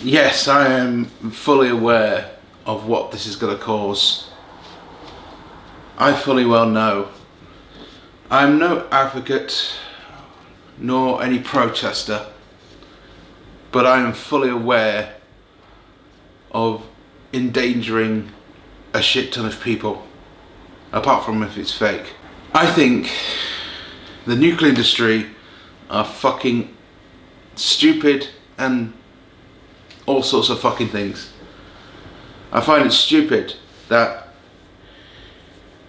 Yes, I am fully aware of what this is going to cause. I fully well know. I'm no advocate nor any protester, but I am fully aware of endangering a shit ton of people, apart from if it's fake. I think the nuclear industry are fucking stupid and all sorts of fucking things. I find it stupid that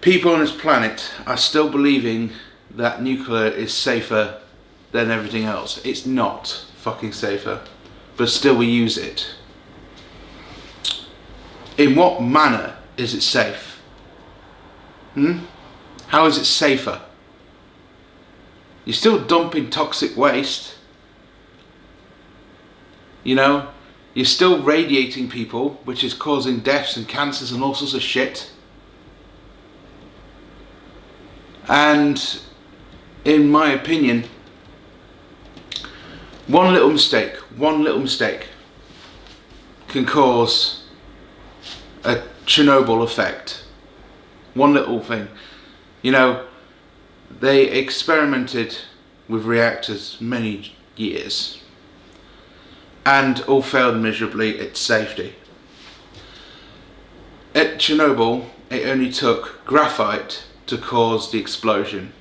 people on this planet are still believing that nuclear is safer than everything else. It's not fucking safer, but still we use it. In what manner is it safe? How is it safer? You're still dumping toxic waste. You know, you're still radiating people, which is causing deaths and cancers and all sorts of shit. And in my opinion, one little mistake can cause a Chernobyl effect. One little thing. You know, they experimented with reactors many years and all failed miserably at safety. At Chernobyl, it only took graphite to cause the explosion.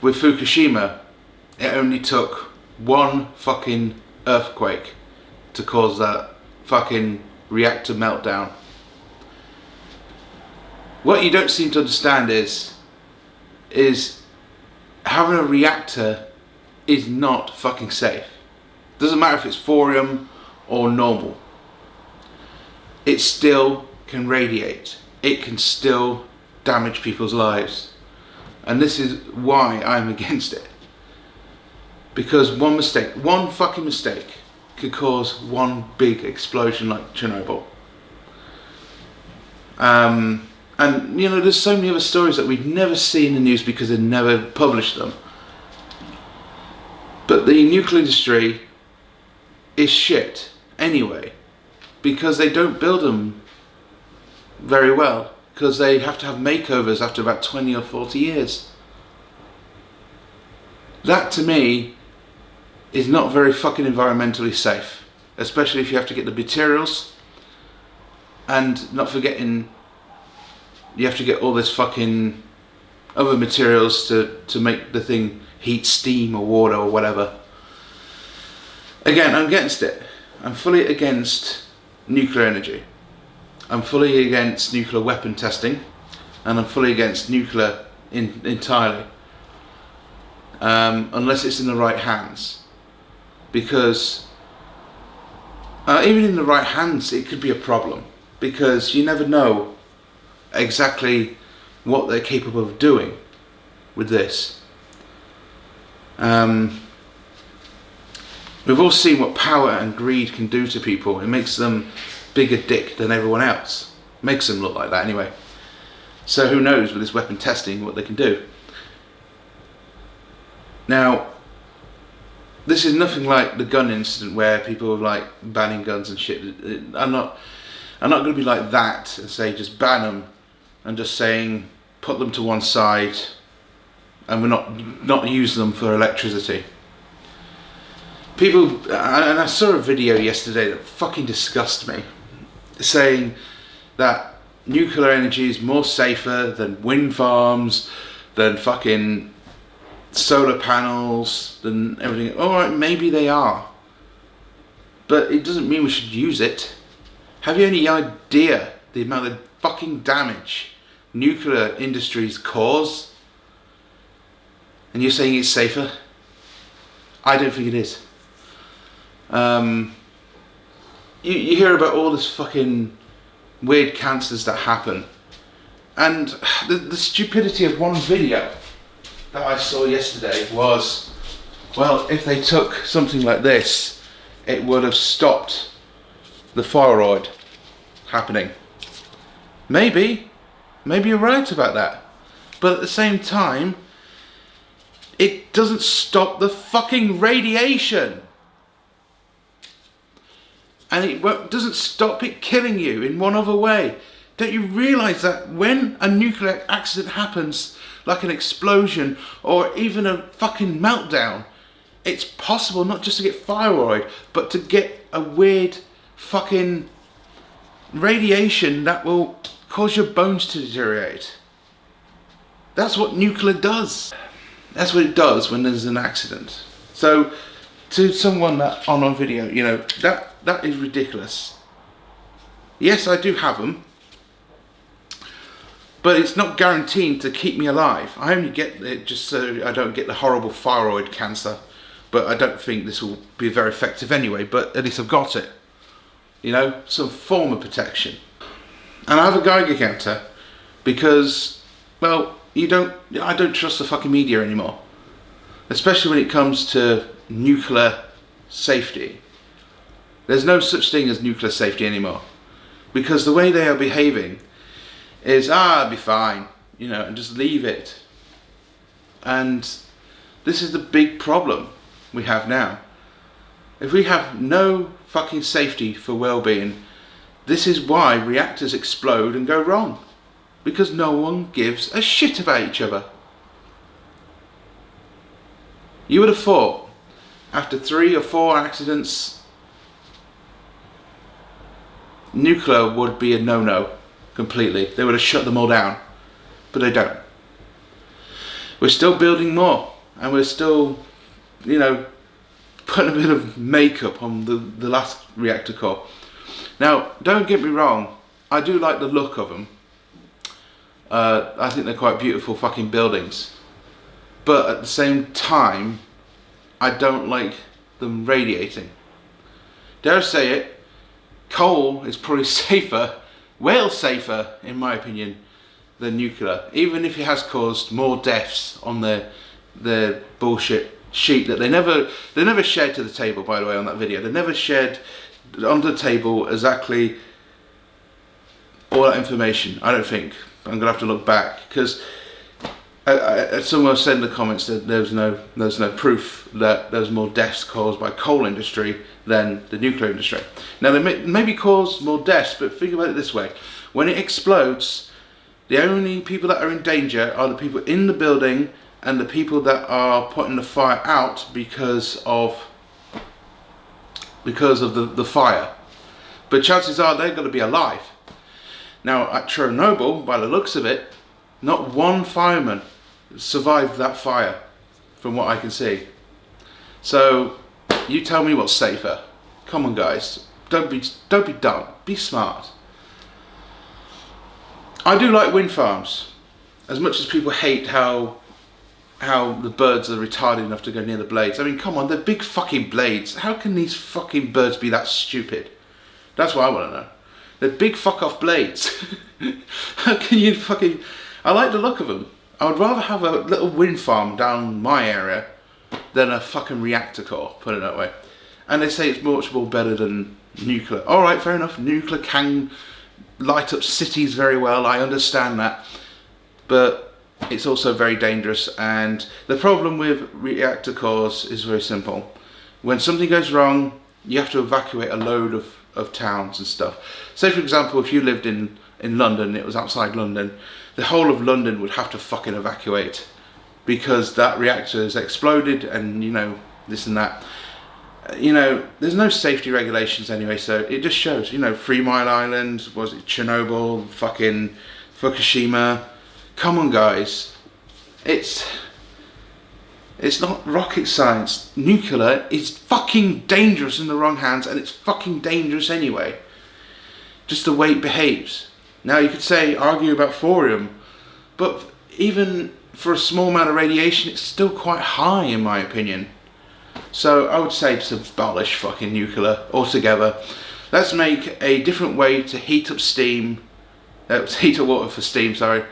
With Fukushima, it only took one fucking earthquake to cause that fucking reactor meltdown. What you don't seem to understand is having a reactor is not fucking safe. Doesn't matter if it's thorium or normal. It still can radiate. It can still damage people's lives. And this is why I'm against it. Because one fucking mistake could cause one big explosion like Chernobyl. And you know, there's so many other stories that we'd never see in the news because they never published them. But the nuclear industry is shit anyway, because they don't build them very well, because they have to have makeovers after about 20 or 40 years. That to me is not very fucking environmentally safe, especially if you have to get the materials, and not forgetting you have to get all this fucking other materials to make the thing heat steam or water or whatever. Again, I'm against it. I'm fully against nuclear energy. I'm fully against nuclear weapon testing, and I'm fully against nuclear entirely, unless it's in the right hands. Because even in the right hands, it could be a problem, because you never know exactly what they're capable of doing with this. We've all seen what power and greed can do to people. It makes them bigger dick than everyone else. Makes them look like that anyway. So who knows with this weapon testing what they can do. Now, this is nothing like the gun incident where people were like banning guns and shit. I'm not going to be like that and say just ban them and just saying put them to one side and we're not use them for electricity. People, and I saw a video yesterday that fucking disgusted me, saying that nuclear energy is more safer than wind farms, than fucking solar panels, than everything. Alright, maybe they are, but it doesn't mean we should use it. Have you any idea the amount of fucking damage nuclear industries cause? And you're saying it's safer? I don't think it is. You hear about all this fucking weird cancers that happen, and the stupidity of one video that I saw yesterday was, well, if they took something like this, it would have stopped the thyroid happening. Maybe you're right about that, but at the same time, it doesn't stop the fucking radiation. and doesn't stop it killing you in one other way. Don't you realise that when a nuclear accident happens, like an explosion or even a fucking meltdown, it's possible not just to get thyroid, but to get a weird fucking radiation that will cause your bones to deteriorate. That's what nuclear does. That's what it does when there's an accident. So, to someone that on a video, you know, that is ridiculous. Yes, I do have them, but it's not guaranteed to keep me alive. I only get it just so I don't get the horrible thyroid cancer, but I don't think this will be very effective anyway, but at least I've got it. You know, some form of protection. And I have a Geiger counter because, well, I don't trust the fucking media anymore. Especially when it comes to nuclear safety. There's no such thing as nuclear safety anymore. Because the way they are behaving is, it'll be fine, you know, and just leave it. And this is the big problem we have now. If we have no fucking safety for well-being, this is why reactors explode and go wrong. Because no one gives a shit about each other. You would have thought, after 3 or 4 accidents, nuclear would be a no-no completely. They would have shut them all down. But they don't. We're still building more. And we're still, you know, putting a bit of makeup on the last reactor core. Now, don't get me wrong. I do like the look of them. I think they're quite beautiful fucking buildings. But at the same time, I don't like them radiating. Dare I say it, coal is probably safer, well safer in my opinion, than nuclear. Even if it has caused more deaths on their bullshit sheet that they never shared to the table, by the way, on that video. They never shared on the table exactly all that information, I don't think. I'm gonna have to look back because someone said in the comments that there's no proof that there's more deaths caused by coal industry than the nuclear industry. Now they maybe cause more deaths, but think about it this way: when it explodes, the only people that are in danger are the people in the building and the people that are putting the fire out because of the fire. But chances are they're going to be alive. Now at Chernobyl, by the looks of it, not one fireman survived that fire, from what I can see. So you tell me what's safer. Come on, guys, don't be dumb. Be smart. I do like wind farms, as much as people hate how the birds are retarded enough to go near the blades. I mean, come on, they're big fucking blades. How can these fucking birds be that stupid? That's what I want to know. They're big fuck off blades. How can you fucking... I like the look of them. I would rather have a little wind farm down my area than a fucking reactor core, put it that way. And they say it's much more better than nuclear. Alright, fair enough. Nuclear can light up cities very well. I understand that. But it's also very dangerous. And the problem with reactor cores is very simple. When something goes wrong, you have to evacuate a load of towns and stuff. Say for example, if you lived in London, it was outside London, the whole of London would have to fucking evacuate because that reactor has exploded and, you know, this and that. You know, there's no safety regulations anyway, so it just shows, you know, 3 Mile Island, was it Chernobyl, fucking Fukushima. Come on, guys. It's not rocket science. Nuclear is fucking dangerous in the wrong hands, and it's fucking dangerous anyway. Just the way it behaves. Now you could argue about thorium, but even for a small amount of radiation, it's still quite high in my opinion. So I would say just abolish fucking nuclear altogether. Let's make a different way to heat up steam, heat up water for steam, sorry.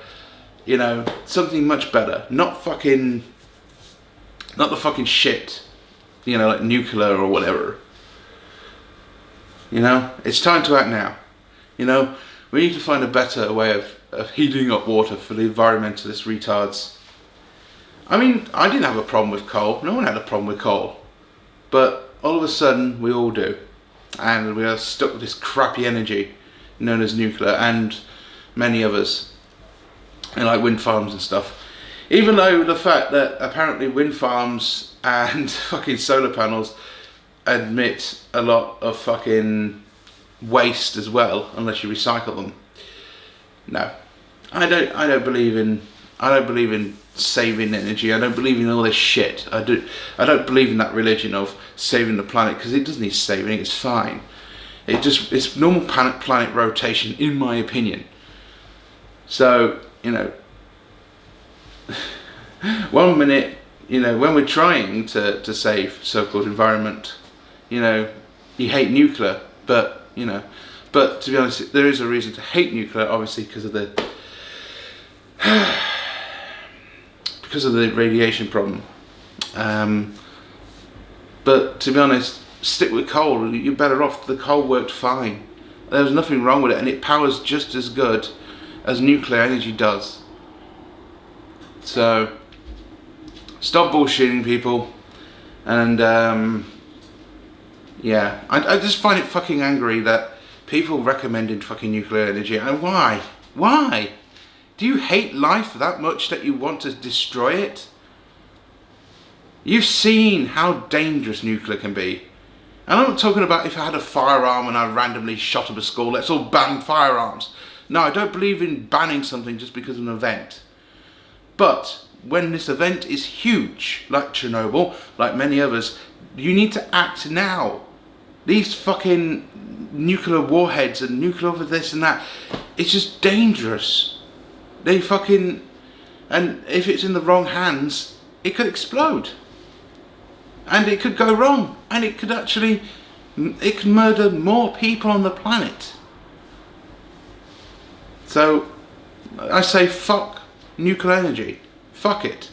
You know, something much better. Not the fucking shit, you know, like nuclear or whatever. You know, it's time to act now. You know, we need to find a better way of heating up water for the environmentalist retards. I mean, I didn't have a problem with coal. No one had a problem with coal. But all of a sudden, we all do. and we are stuck with this crappy energy known as nuclear and many others, and like wind farms and stuff. Even though the fact that apparently wind farms and fucking solar panels emit a lot of fucking waste as well, unless you recycle them. No, I don't believe in saving energy. I don't believe in all this shit. I don't believe in that religion of saving the planet, because it doesn't need saving. It's fine. It's normal planet rotation, in my opinion. So, you know, 1 minute, you know, when we're trying to save so-called environment, you know, you hate nuclear, but, you know, but to be honest, there is a reason to hate nuclear, obviously, because of the radiation problem. But to be honest, stick with coal. You're better off. The coal worked fine. There was nothing wrong with it, and it powers just as good as nuclear energy does. So stop bullshitting people. And yeah, I just find it fucking angry that people recommended fucking nuclear energy. And why? Why? Do you hate life that much that you want to destroy it? You've seen how dangerous nuclear can be. And I'm not talking about if I had a firearm and I randomly shot up a school, let's all ban firearms. No, I don't believe in banning something just because of an event. But when this event is huge, like Chernobyl, like many others, you need to act now. These fucking nuclear warheads and nuclear over this and that, it's just dangerous. They fucking, and if it's in the wrong hands, it could explode. And it could go wrong, and it could actually, it could murder more people on the planet. So, I say fuck nuclear energy. Fuck it.